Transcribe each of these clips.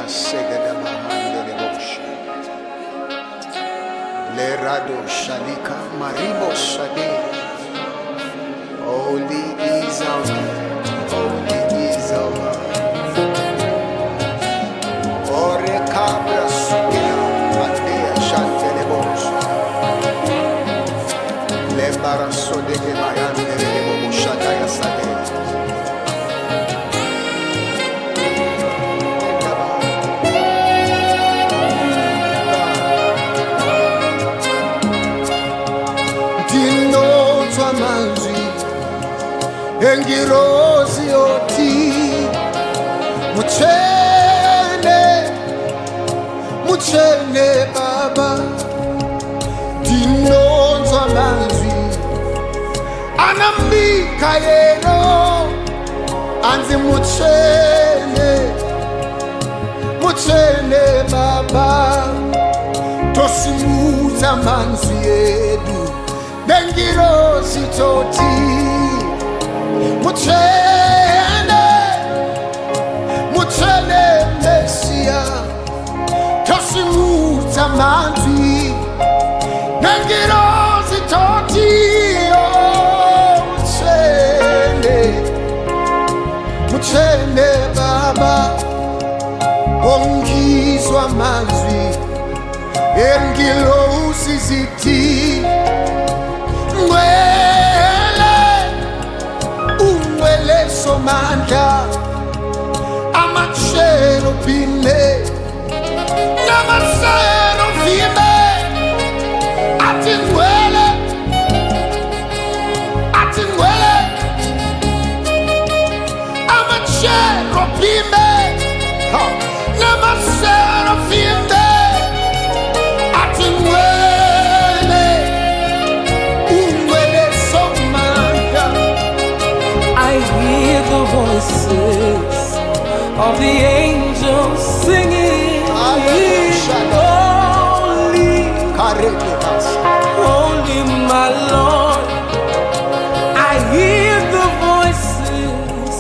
segede mahandele bosh. Lerado shalika maribo shade. Holy is our God. Holy is our God. Ore cabra sugila andea shantele bosh. Lembara sodege mayandele bosh shataya sade. Engirozi oti muchene baba dinonzwa manzwi anambika yeno anzi muchene baba tosimuza manzwi edu engirozi toti Muchene Messia Tosimuza manzi Nengirozi toti Muchene baba Ongizwa manzi Engilosi ziti Somanda amachero bine namachero vime atingwele amachero bine namachero vime atingwele unwele somanda. I hear the voices of the angels singing, holy, holy my Lord. I hear the voices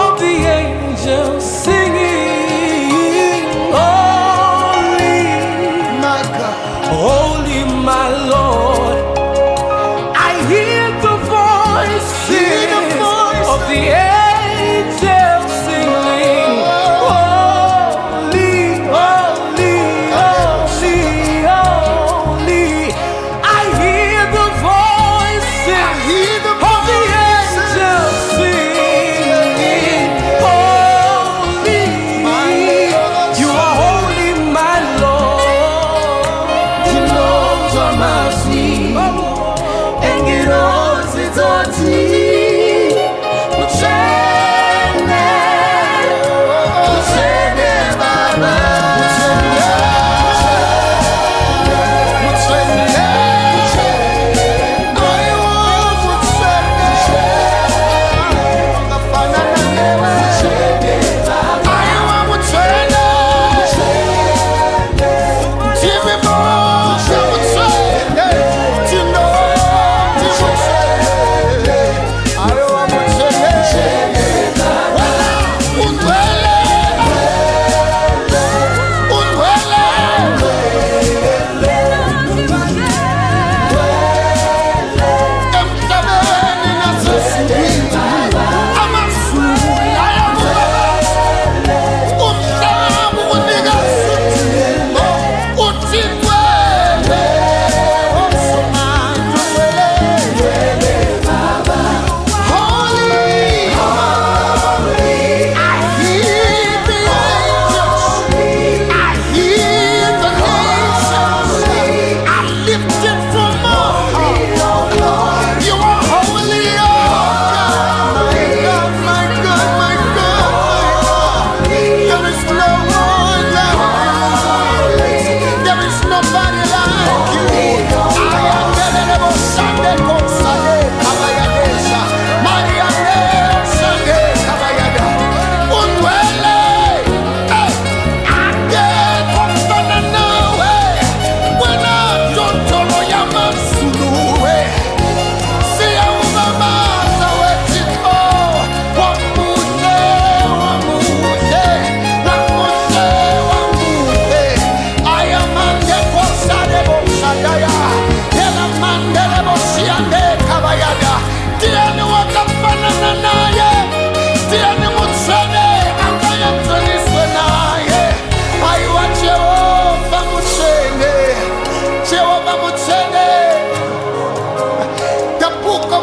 of the angels singing, holy, My God, holy my Lord. I hear the voices of the angels singing, holy, holy, holy, holy. I hear the voices of the angels singing, holy. You are holy, my Lord. You know your mercy, and it all is on thee.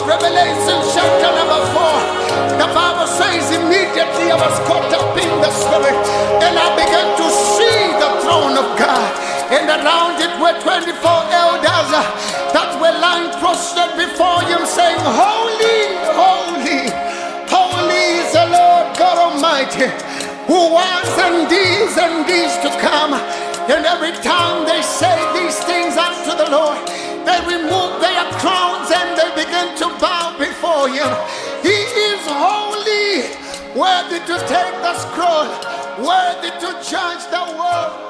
of Revelation chapter number 4, the Bible says immediately I was caught up in the spirit and I began to see the throne of God, and around it were 24 elders that were lying prostrate before him, saying, Holy, holy, holy is the Lord God Almighty, who was and is to come. And every time they say these things unto the Lord, they remove their crowns and they begin to bow before him. He is holy, worthy to take the scroll, worthy to judge the world.